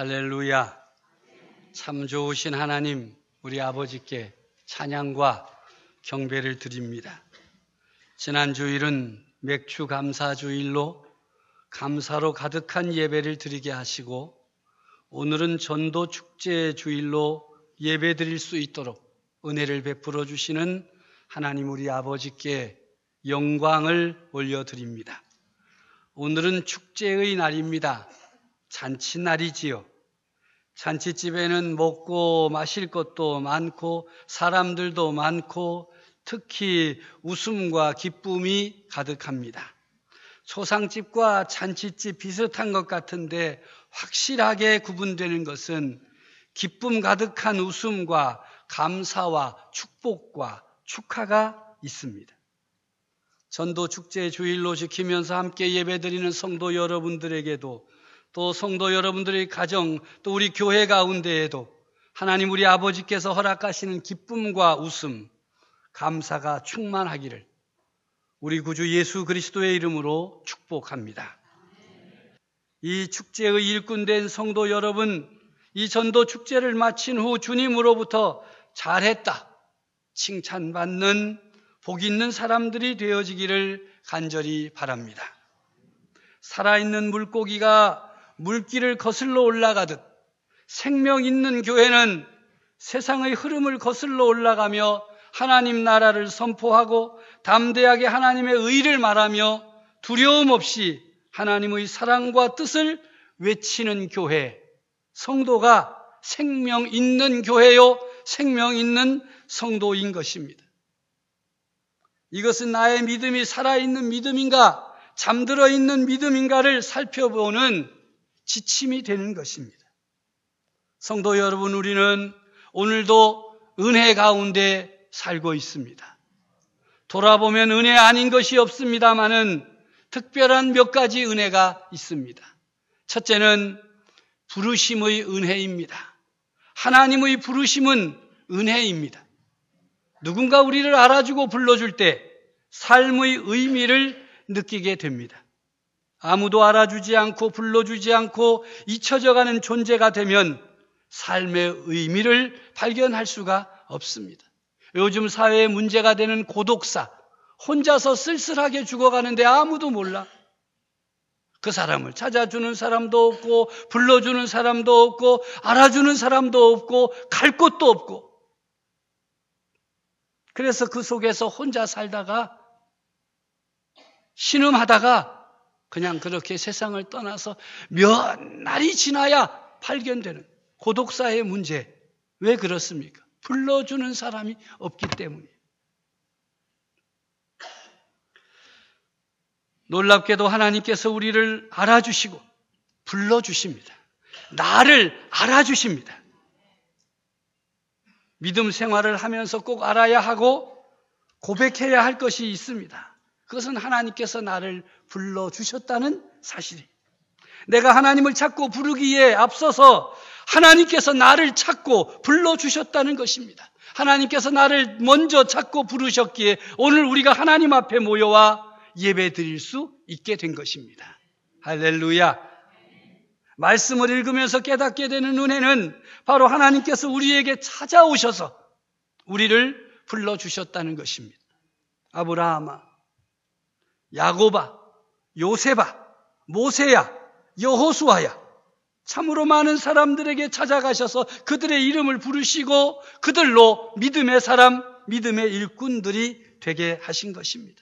할렐루야. 참 좋으신 하나님, 우리 아버지께 찬양과 경배를 드립니다. 지난 주일은 맥주 감사 주일로 감사로 가득한 예배를 드리게 하시고, 오늘은 전도 축제 주일로 예배 드릴 수 있도록 은혜를 베풀어 주시는 하나님 우리 아버지께 영광을 올려드립니다. 오늘은 축제의 날입니다. 잔치날이지요. 잔치집에는 먹고 마실 것도 많고 사람들도 많고 특히 웃음과 기쁨이 가득합니다. 초상집과 잔치집 비슷한 것 같은데 확실하게 구분되는 것은 기쁨 가득한 웃음과 감사와 축복과 축하가 있습니다. 전도 축제 주일로 지키면서 함께 예배드리는 성도 여러분들에게도, 또 성도 여러분들의 가정, 또 우리 교회 가운데에도 하나님 우리 아버지께서 허락하시는 기쁨과 웃음, 감사가 충만하기를 우리 구주 예수 그리스도의 이름으로 축복합니다. 이 축제의 일꾼된 성도 여러분, 이 전도 축제를 마친 후 주님으로부터 잘했다, 칭찬받는 복 있는 사람들이 되어지기를 간절히 바랍니다. 살아있는 물고기가 물길을 거슬러 올라가듯 생명 있는 교회는 세상의 흐름을 거슬러 올라가며 하나님 나라를 선포하고 담대하게 하나님의 의를 말하며 두려움 없이 하나님의 사랑과 뜻을 외치는 교회, 성도가 생명 있는 교회요, 생명 있는 성도인 것입니다. 이것은 나의 믿음이 살아있는 믿음인가, 잠들어 있는 믿음인가를 살펴보는 지침이 되는 것입니다. 성도 여러분, 우리는 오늘도 은혜 가운데 살고 있습니다. 돌아보면 은혜 아닌 것이 없습니다마는 특별한 몇 가지 은혜가 있습니다. 첫째는 부르심의 은혜입니다. 하나님의 부르심은 은혜입니다. 누군가 우리를 알아주고 불러줄 때 삶의 의미를 느끼게 됩니다. 아무도 알아주지 않고 불러주지 않고 잊혀져가는 존재가 되면 삶의 의미를 발견할 수가 없습니다. 요즘 사회의 문제가 되는 고독사, 혼자서 쓸쓸하게 죽어가는데 아무도 몰라. 그 사람을 찾아주는 사람도 없고 불러주는 사람도 없고 알아주는 사람도 없고 갈 곳도 없고, 그래서 그 속에서 혼자 살다가 신음하다가 그냥 그렇게 세상을 떠나서 몇 날이 지나야 발견되는 고독사의 문제. 왜 그렇습니까? 불러주는 사람이 없기 때문이에요. 놀랍게도 하나님께서 우리를 알아주시고 불러주십니다. 나를 알아주십니다. 믿음 생활을 하면서 꼭 알아야 하고 고백해야 할 것이 있습니다. 그것은 하나님께서 나를 불러주셨다는 사실이에요. 내가 하나님을 찾고 부르기에 앞서서 하나님께서 나를 찾고 불러주셨다는 것입니다. 하나님께서 나를 먼저 찾고 부르셨기에 오늘 우리가 하나님 앞에 모여와 예배 드릴 수 있게 된 것입니다. 할렐루야. 말씀을 읽으면서 깨닫게 되는 은혜는 바로 하나님께서 우리에게 찾아오셔서 우리를 불러주셨다는 것입니다. 아브라함아, 야고바, 요셉아, 모세야, 여호수아야, 참으로 많은 사람들에게 찾아가셔서 그들의 이름을 부르시고 그들로 믿음의 사람, 믿음의 일꾼들이 되게 하신 것입니다.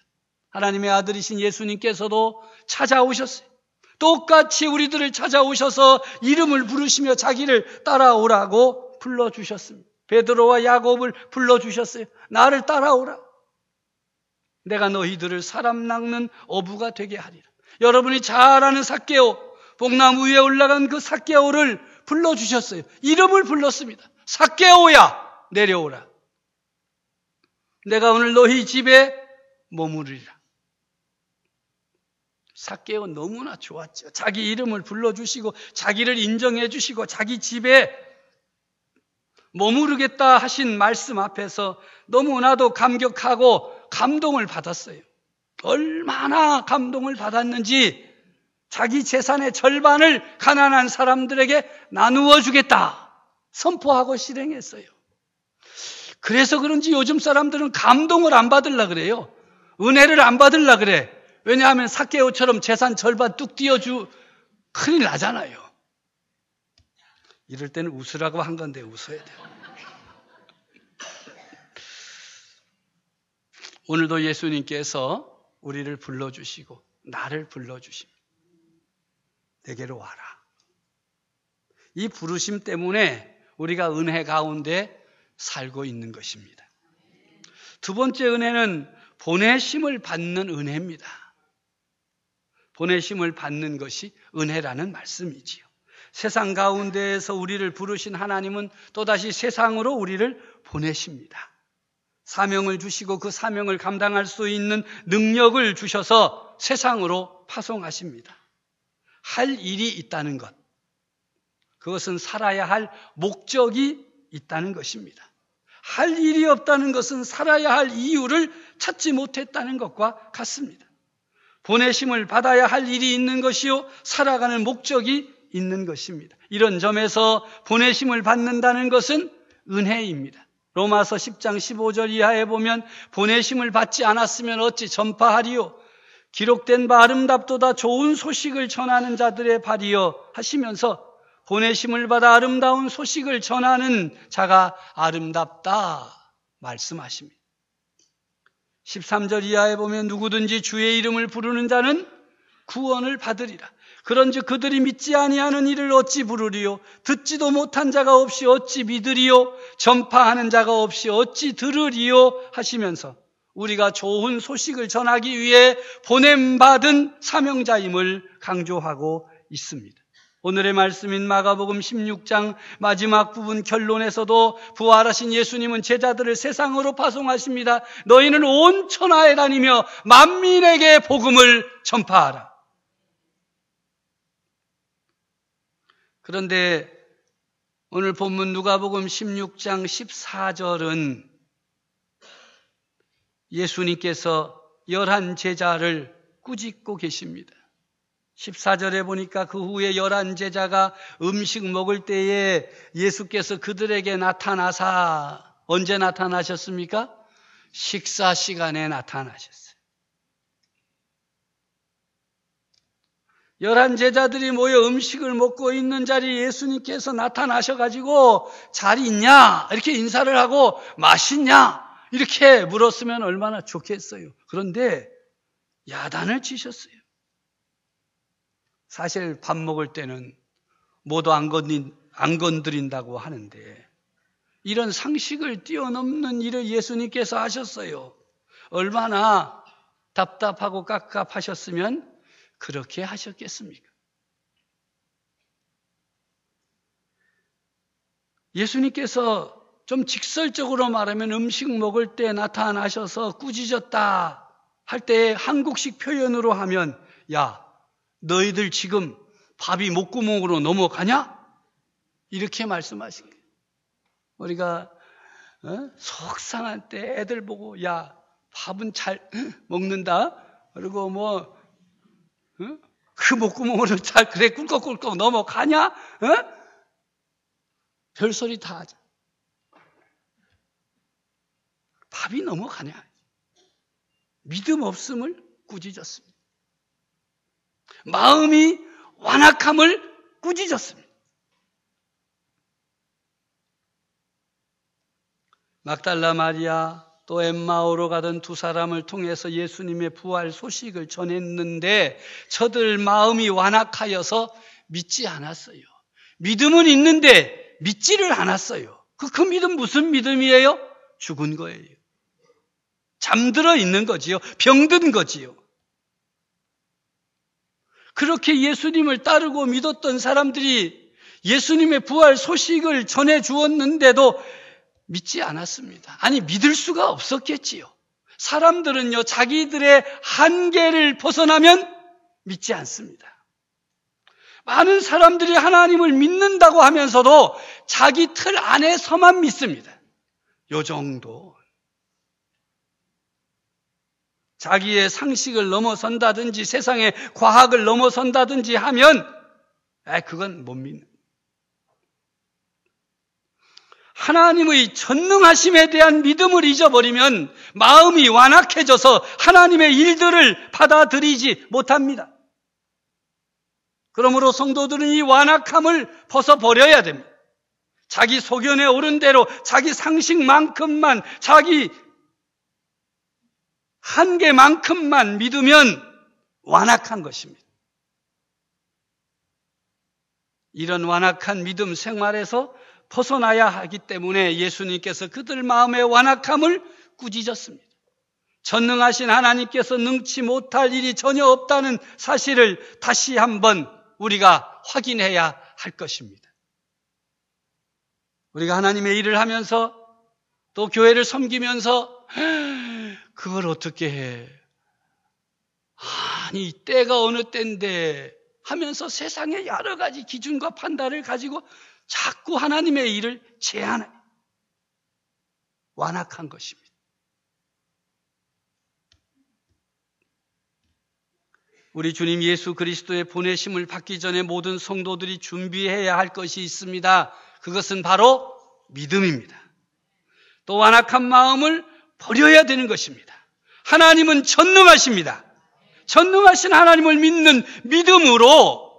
하나님의 아들이신 예수님께서도 찾아오셨어요. 똑같이 우리들을 찾아오셔서 이름을 부르시며 자기를 따라오라고 불러주셨습니다. 베드로와 야곱을 불러주셨어요. 나를 따라오라. 내가 너희들을 사람 낚는 어부가 되게 하리라. 여러분이 잘 아는 삭개오, 복나무 위에 올라간 그 삭개오를 불러주셨어요. 이름을 불렀습니다. 삭개오야, 내려오라. 내가 오늘 너희 집에 머무르리라. 삭개오 너무나 좋았죠. 자기 이름을 불러주시고 자기를 인정해 주시고 자기 집에 머무르겠다 하신 말씀 앞에서 너무나도 감격하고 감동을 받았어요. 얼마나 감동을 받았는지 자기 재산의 절반을 가난한 사람들에게 나누어 주겠다 선포하고 실행했어요. 그래서 그런지 요즘 사람들은 감동을 안 받으려고 그래요. 은혜를 안 받으려고 그래. 왜냐하면 삭개오처럼 재산 절반 뚝 띄워주 큰일 나잖아요. 이럴 때는 웃으라고 한 건데 웃어야 돼요. 오늘도 예수님께서 우리를 불러주시고 나를 불러주십니다. 내게로 와라. 이 부르심 때문에 우리가 은혜 가운데 살고 있는 것입니다. 두 번째 은혜는 보내심을 받는 은혜입니다. 보내심을 받는 것이 은혜라는 말씀이지요. 세상 가운데에서 우리를 부르신 하나님은 또다시 세상으로 우리를 보내십니다. 사명을 주시고 그 사명을 감당할 수 있는 능력을 주셔서 세상으로 파송하십니다. 할 일이 있다는 것, 그것은 살아야 할 목적이 있다는 것입니다. 할 일이 없다는 것은 살아야 할 이유를 찾지 못했다는 것과 같습니다. 보내심을 받아야 할 일이 있는 것이요, 살아가는 목적이 있는 것입니다. 이런 점에서 보내심을 받는다는 것은 은혜입니다. 로마서 10장 15절 이하에 보면 보내심을 받지 않았으면 어찌 전파하리요, 기록된 바 아름답도다 좋은 소식을 전하는 자들의 발이여 하시면서 보내심을 받아 아름다운 소식을 전하는 자가 아름답다 말씀하십니다. 13절 이하에 보면 누구든지 주의 이름을 부르는 자는 구원을 받으리라. 그런즉 그들이 믿지 아니하는 이를 어찌 부르리요, 듣지도 못한 자가 없이 어찌 믿으리요, 전파하는 자가 없이 어찌 들으리요 하시면서 우리가 좋은 소식을 전하기 위해 보냄받은 사명자임을 강조하고 있습니다. 오늘의 말씀인 마가복음 16장 마지막 부분 결론에서도 부활하신 예수님은 제자들을 세상으로 파송하십니다. 너희는 온 천하에 다니며 만민에게 복음을 전파하라. 그런데 오늘 본문 누가복음 16장 14절은 예수님께서 11 제자를 꾸짖고 계십니다. 14절에 보니까 그 후에 11 제자가 음식 먹을 때에 예수께서 그들에게 나타나사, 언제 나타나셨습니까? 식사 시간에 나타나셨어요. 11 제자들이 모여 음식을 먹고 있는 자리에 예수님께서 나타나셔가지고 잘 있냐? 이렇게 인사를 하고 맛있냐? 이렇게 물었으면 얼마나 좋겠어요. 그런데 야단을 치셨어요. 사실 밥 먹을 때는 모두 안 건드린다고 하는데 이런 상식을 뛰어넘는 일을 예수님께서 하셨어요. 얼마나 답답하고 깝깝하셨으면 그렇게 하셨겠습니까? 예수님께서 좀 직설적으로 말하면 음식 먹을 때 나타나셔서 꾸짖었다 할 때 한국식 표현으로 하면, 야, 너희들 지금 밥이 목구멍으로 넘어가냐? 이렇게 말씀하신 거예요. 우리가 속상한 때 애들 보고 야, 밥은 잘 먹는다. 그리고 그 목구멍으로 잘 그래 꿀꺽꿀꺽 넘어가냐? 별소리 다 하자. 밥이 넘어가냐? 믿음 없음을 꾸짖었습니다. 마음이 완악함을 꾸짖었습니다. 막달라 마리아 또 엠마오로 가던 두 사람을 통해서 예수님의 부활 소식을 전했는데 저들 마음이 완악하여서 믿지 않았어요. 믿음은 있는데 믿지를 않았어요. 그 믿음 무슨 믿음이에요? 죽은 거예요. 잠들어 있는 거지요. 병든 거지요. 그렇게 예수님을 따르고 믿었던 사람들이 예수님의 부활 소식을 전해 주었는데도 믿지 않았습니다. 아니, 믿을 수가 없었겠지요. 사람들은요, 자기들의 한계를 벗어나면 믿지 않습니다. 많은 사람들이 하나님을 믿는다고 하면서도 자기 틀 안에서만 믿습니다. 요 정도. 자기의 상식을 넘어선다든지 세상의 과학을 넘어선다든지 하면 그건 못 믿는. 하나님의 전능하심에 대한 믿음을 잊어버리면 마음이 완악해져서 하나님의 일들을 받아들이지 못합니다. 그러므로 성도들은 이 완악함을 벗어버려야 됩니다. 자기 소견에 오른 대로 자기 상식만큼만, 자기 한계만큼만 믿으면 완악한 것입니다. 이런 완악한 믿음 생활에서 벗어나야 하기 때문에 예수님께서 그들 마음의 완악함을 꾸짖었습니다. 전능하신 하나님께서 능치 못할 일이 전혀 없다는 사실을 다시 한번 우리가 확인해야 할 것입니다. 우리가 하나님의 일을 하면서 또 교회를 섬기면서 그걸 어떻게 해? 아니, 때가 어느 때인데 하면서 세상의 여러 가지 기준과 판단을 가지고 자꾸 하나님의 일을 제한해. 완악한 것입니다. 우리 주님 예수 그리스도의 보내심을 받기 전에 모든 성도들이 준비해야 할 것이 있습니다. 그것은 바로 믿음입니다. 또 완악한 마음을 버려야 되는 것입니다. 하나님은 전능하십니다. 전능하신 하나님을 믿는 믿음으로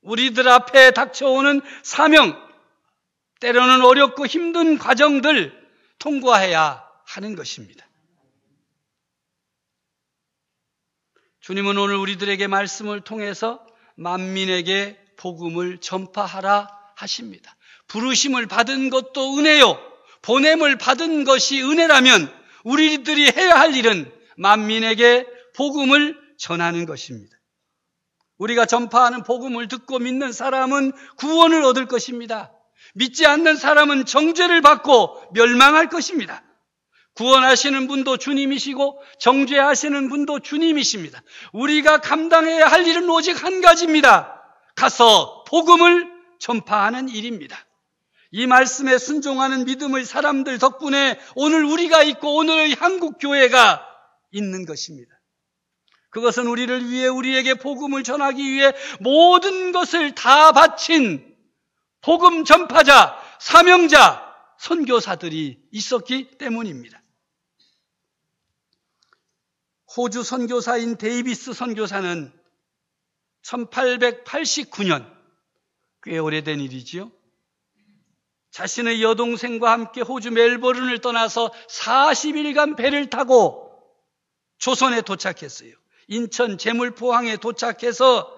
우리들 앞에 닥쳐오는 사명, 때로는 어렵고 힘든 과정들 통과해야 하는 것입니다. 주님은 오늘 우리들에게 말씀을 통해서 만민에게 복음을 전파하라 하십니다. 부르심을 받은 것도 은혜요, 보냄을 받은 것이 은혜라면 우리들이 해야 할 일은 만민에게 복음을 전하는 것입니다. 우리가 전파하는 복음을 듣고 믿는 사람은 구원을 얻을 것입니다. 믿지 않는 사람은 정죄를 받고 멸망할 것입니다. 구원하시는 분도 주님이시고 정죄하시는 분도 주님이십니다. 우리가 감당해야 할 일은 오직 한 가지입니다. 가서 복음을 전파하는 일입니다. 이 말씀에 순종하는 믿음의 사람들 덕분에 오늘 우리가 있고 오늘의 한국 교회가 있는 것입니다. 그것은 우리를 위해 우리에게 복음을 전하기 위해 모든 것을 다 바친 복음 전파자, 사명자, 선교사들이 있었기 때문입니다. 호주 선교사인 데이비스 선교사는 1889년, 꽤 오래된 일이지요. 자신의 여동생과 함께 호주 멜버른을 떠나서 40일간 배를 타고 조선에 도착했어요. 인천 제물포항에 도착해서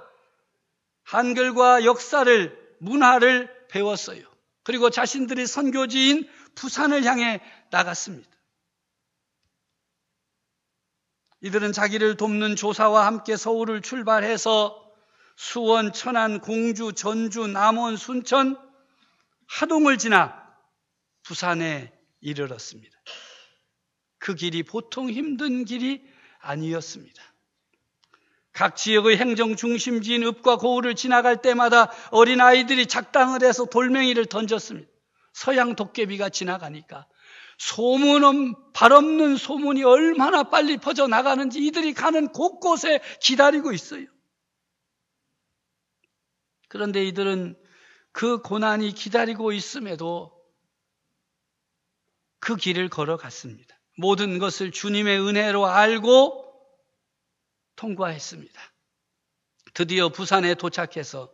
한글과 역사를, 문화를 배웠어요. 그리고 자신들의 선교지인 부산을 향해 나갔습니다. 이들은 자기를 돕는 조사와 함께 서울을 출발해서 수원, 천안, 공주, 전주, 남원, 순천, 하동을 지나 부산에 이르렀습니다. 그 길이 보통 힘든 길이 아니었습니다. 각 지역의 행정 중심지인 읍과 고을을 지나갈 때마다 어린아이들이 작당을 해서 돌멩이를 던졌습니다. 서양 도깨비가 지나가니까 발 없는 소문이 얼마나 빨리 퍼져나가는지 이들이 가는 곳곳에 기다리고 있어요. 그런데 이들은 그 고난이 기다리고 있음에도 그 길을 걸어갔습니다. 모든 것을 주님의 은혜로 알고 통과했습니다. 드디어 부산에 도착해서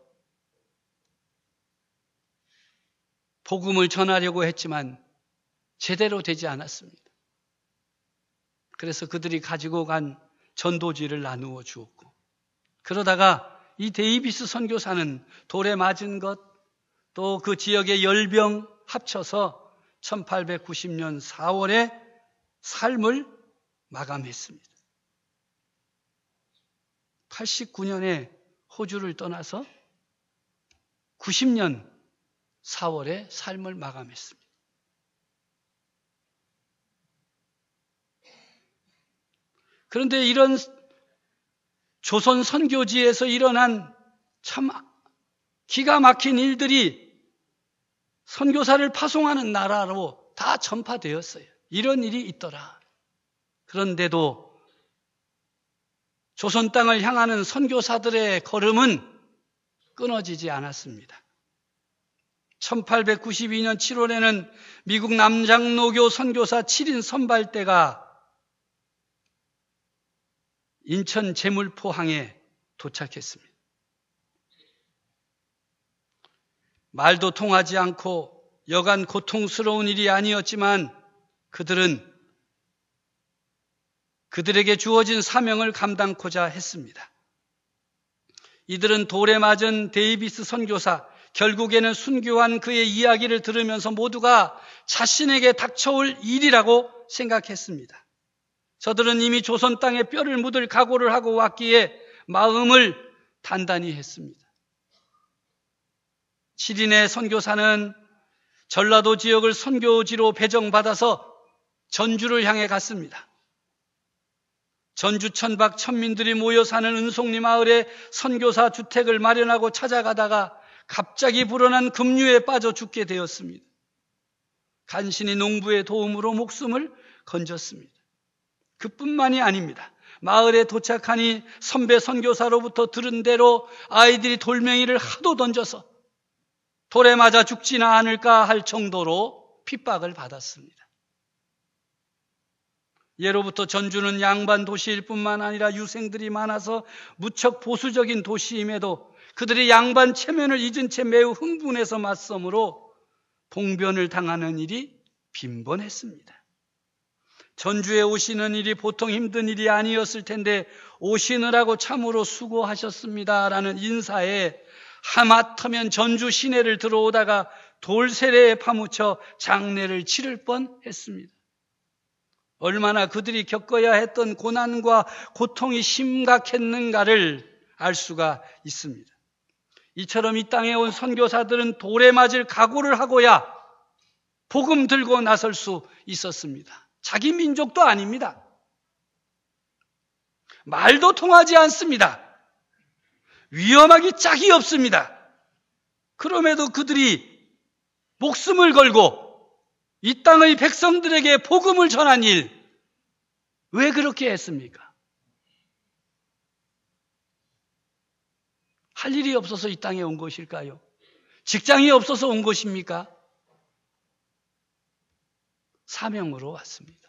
복음을 전하려고 했지만 제대로 되지 않았습니다. 그래서 그들이 가지고 간 전도지를 나누어 주었고, 그러다가 이 데이비스 선교사는 돌에 맞은 것, 또 그 지역의 열병 합쳐서 1890년 4월에 삶을 마감했습니다. 89년에 호주를 떠나서 90년 4월에 삶을 마감했습니다. 그런데 이런 조선 선교지에서 일어난 참 기가 막힌 일들이 선교사를 파송하는 나라로 다 전파되었어요. 이런 일이 있더라. 그런데도 조선 땅을 향하는 선교사들의 걸음은 끊어지지 않았습니다. 1892년 7월에는 미국 남장로교 선교사 7인 선발대가 인천 제물포항에 도착했습니다. 말도 통하지 않고 여간 고통스러운 일이 아니었지만 그들은 그들에게 주어진 사명을 감당코자 했습니다. 이들은 돌에 맞은 데이비스 선교사, 결국에는 순교한 그의 이야기를 들으면서 모두가 자신에게 닥쳐올 일이라고 생각했습니다. 저들은 이미 조선 땅에 뼈를 묻을 각오를 하고 왔기에 마음을 단단히 했습니다. 7인의 선교사는 전라도 지역을 선교지로 배정받아서 전주를 향해 갔습니다. 전주 천박 천민들이 모여 사는 은송리 마을에 선교사 주택을 마련하고 찾아가다가 갑자기 불어난 급류에 빠져 죽게 되었습니다. 간신히 농부의 도움으로 목숨을 건졌습니다. 그뿐만이 아닙니다. 마을에 도착하니 선배 선교사로부터 들은 대로 아이들이 돌멩이를 하도 던져서 돌에 맞아 죽지나 않을까 할 정도로 핍박을 받았습니다. 예로부터 전주는 양반 도시일 뿐만 아니라 유생들이 많아서 무척 보수적인 도시임에도 그들이 양반 체면을 잊은 채 매우 흥분해서 맞서므로 봉변을 당하는 일이 빈번했습니다. 전주에 오시는 일이 보통 힘든 일이 아니었을 텐데 오시느라고 참으로 수고하셨습니다라는 인사에 하마터면 전주 시내를 들어오다가 돌세례에 파묻혀 장례를 치를 뻔했습니다. 얼마나 그들이 겪어야 했던 고난과 고통이 심각했는가를 알 수가 있습니다. 이처럼 이 땅에 온 선교사들은 돌에 맞을 각오를 하고야 복음 들고 나설 수 있었습니다. 자기 민족도 아닙니다. 말도 통하지 않습니다. 위험하기 짝이 없습니다. 그럼에도 그들이 목숨을 걸고 이 땅의 백성들에게 복음을 전한 일, 왜 그렇게 했습니까? 할 일이 없어서 이 땅에 온 것일까요? 직장이 없어서 온 것입니까? 사명으로 왔습니다.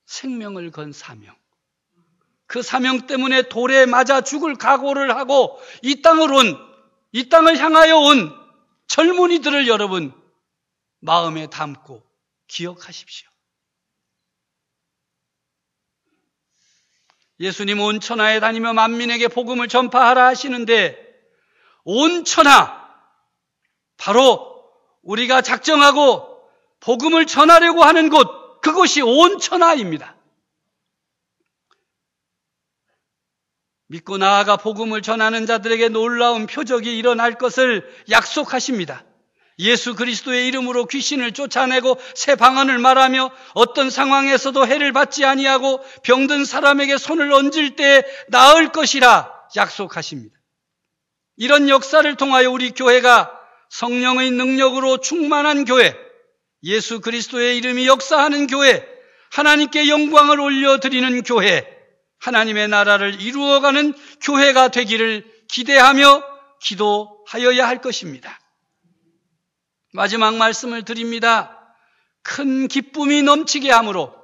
생명을 건 사명. 그 사명 때문에 돌에 맞아 죽을 각오를 하고 이 땅을 향하여 온 젊은이들을 여러분 마음에 담고 기억하십시오. 예수님 온 천하에 다니며 만민에게 복음을 전파하라 하시는데 온 천하, 바로 우리가 작정하고 복음을 전하려고 하는 곳, 그곳이 온 천하입니다. 믿고 나아가 복음을 전하는 자들에게 놀라운 표적이 일어날 것을 약속하십니다. 예수 그리스도의 이름으로 귀신을 쫓아내고 새 방언을 말하며 어떤 상황에서도 해를 받지 아니하고 병든 사람에게 손을 얹을 때 나을 것이라 약속하십니다. 이런 역사를 통하여 우리 교회가 성령의 능력으로 충만한 교회, 예수 그리스도의 이름이 역사하는 교회, 하나님께 영광을 올려드리는 교회, 하나님의 나라를 이루어가는 교회가 되기를 기대하며 기도하여야 할 것입니다. 마지막 말씀을 드립니다. 큰 기쁨이 넘치게 함으로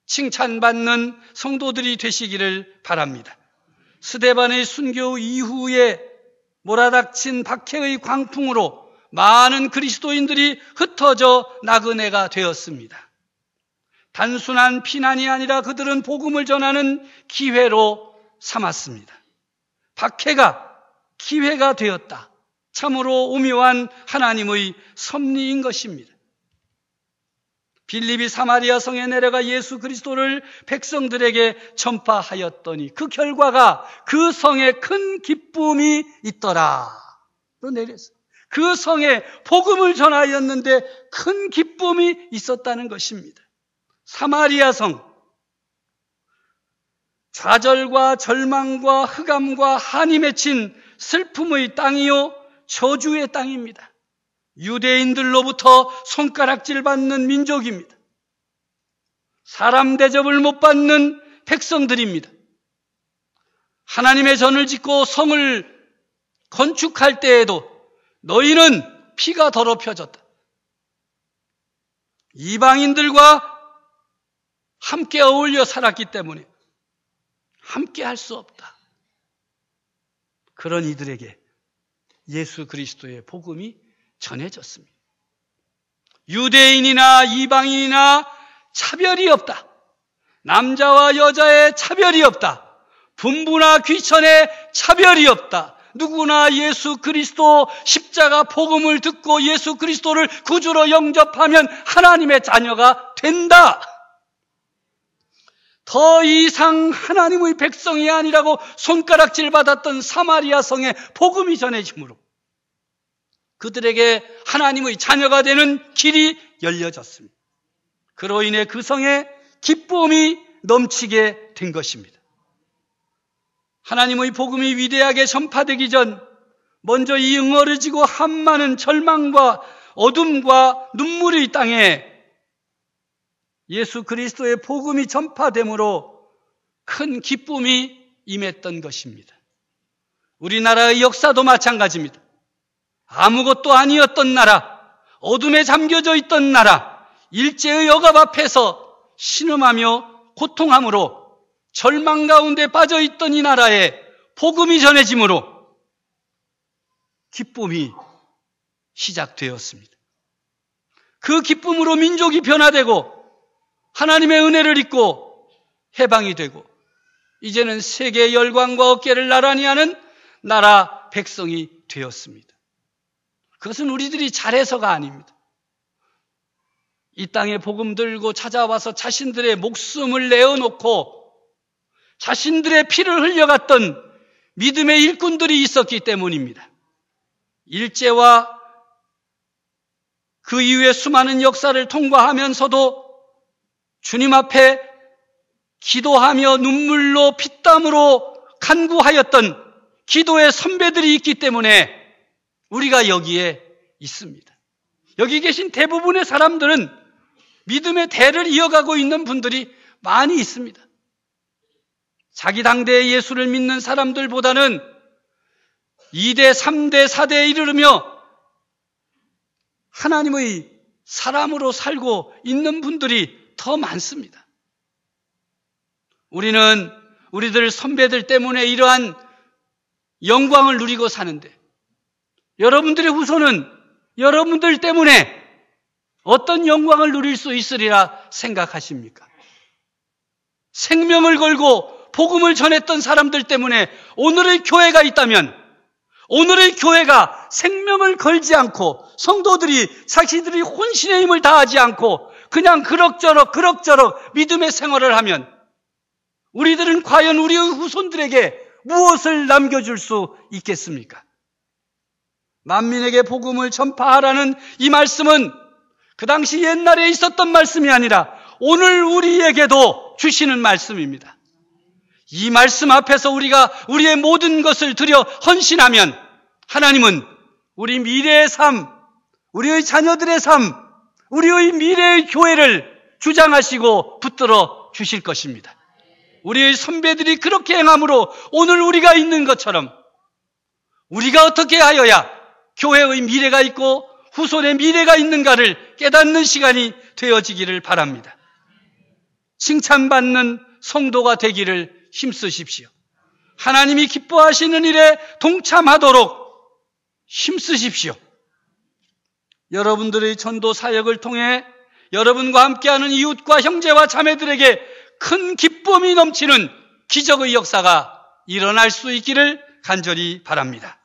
칭찬받는 성도들이 되시기를 바랍니다. 스데반의 순교 이후에 몰아닥친 박해의 광풍으로 많은 그리스도인들이 흩어져 나그네가 되었습니다. 단순한 피난이 아니라 그들은 복음을 전하는 기회로 삼았습니다. 박해가 기회가 되었다. 참으로 오묘한 하나님의 섭리인 것입니다. 빌립이 사마리아 성에 내려가 예수 그리스도를 백성들에게 전파하였더니 그 결과가 그 성에 큰 기쁨이 있더라. 또 내렸어요. 그 성에 복음을 전하였는데 큰 기쁨이 있었다는 것입니다. 사마리아 성, 좌절과 절망과 흑암과 한이 맺힌 슬픔의 땅이요 저주의 땅입니다. 유대인들로부터 손가락질 받는 민족입니다. 사람 대접을 못 받는 백성들입니다. 하나님의 전을 짓고 성을 건축할 때에도 너희는 피가 더럽혀졌다. 이방인들과 함께 어울려 살았기 때문에 함께 할 수 없다. 그런 이들에게 예수 그리스도의 복음이 전해졌습니다. 유대인이나 이방인이나 차별이 없다. 남자와 여자의 차별이 없다. 분부나 귀천의 차별이 없다. 누구나 예수 그리스도 십자가 복음을 듣고 예수 그리스도를 구주로 영접하면 하나님의 자녀가 된다. 더 이상 하나님의 백성이 아니라고 손가락질 받았던 사마리아 성에 복음이 전해지므로 그들에게 하나님의 자녀가 되는 길이 열려졌습니다. 그로 인해 그 성에 기쁨이 넘치게 된 것입니다. 하나님의 복음이 위대하게 전파되기 전 먼저 이 응어리지고 한많은 절망과 어둠과 눈물의 땅에 예수 그리스도의 복음이 전파됨으로 큰 기쁨이 임했던 것입니다. 우리나라의 역사도 마찬가지입니다. 아무것도 아니었던 나라, 어둠에 잠겨져 있던 나라, 일제의 억압 앞에서 신음하며 고통함으로 절망 가운데 빠져있던 이 나라에 복음이 전해짐으로 기쁨이 시작되었습니다. 그 기쁨으로 민족이 변화되고 하나님의 은혜를 입고 해방이 되고 이제는 세계의 열광과 어깨를 나란히 하는 나라 백성이 되었습니다. 그것은 우리들이 잘해서가 아닙니다. 이 땅에 복음 들고 찾아와서 자신들의 목숨을 내어놓고 자신들의 피를 흘려갔던 믿음의 일꾼들이 있었기 때문입니다. 일제와 그 이후에 수많은 역사를 통과하면서도 주님 앞에 기도하며 눈물로 피땀으로 간구하였던 기도의 선배들이 있기 때문에 우리가 여기에 있습니다. 여기 계신 대부분의 사람들은 믿음의 대를 이어가고 있는 분들이 많이 있습니다. 자기 당대의 예수를 믿는 사람들보다는 2대, 3대, 4대에 이르르며 하나님의 사람으로 살고 있는 분들이 더 많습니다. 우리는 우리들 선배들 때문에 이러한 영광을 누리고 사는데 여러분들의 후손은 여러분들 때문에 어떤 영광을 누릴 수 있으리라 생각하십니까? 생명을 걸고 복음을 전했던 사람들 때문에 오늘의 교회가 있다면 오늘의 교회가 생명을 걸지 않고 성도들이 자신들이 혼신의 힘을 다하지 않고 그냥 그럭저럭 믿음의 생활을 하면 우리들은 과연 우리의 후손들에게 무엇을 남겨줄 수 있겠습니까? 만민에게 복음을 전파하라는 이 말씀은 그 당시 옛날에 있었던 말씀이 아니라 오늘 우리에게도 주시는 말씀입니다. 이 말씀 앞에서 우리가 우리의 모든 것을 들여 헌신하면 하나님은 우리 미래의 삶, 우리의 자녀들의 삶, 우리의 미래의 교회를 주장하시고 붙들어 주실 것입니다. 우리의 선배들이 그렇게 행함으로 오늘 우리가 있는 것처럼 우리가 어떻게 하여야 교회의 미래가 있고 후손의 미래가 있는가를 깨닫는 시간이 되어지기를 바랍니다. 칭찬받는 성도가 되기를 힘쓰십시오. 하나님이 기뻐하시는 일에 동참하도록 힘쓰십시오. 여러분들의 전도 사역을 통해 여러분과 함께하는 이웃과 형제와 자매들에게 큰 기쁨이 넘치는 기적의 역사가 일어날 수 있기를 간절히 바랍니다.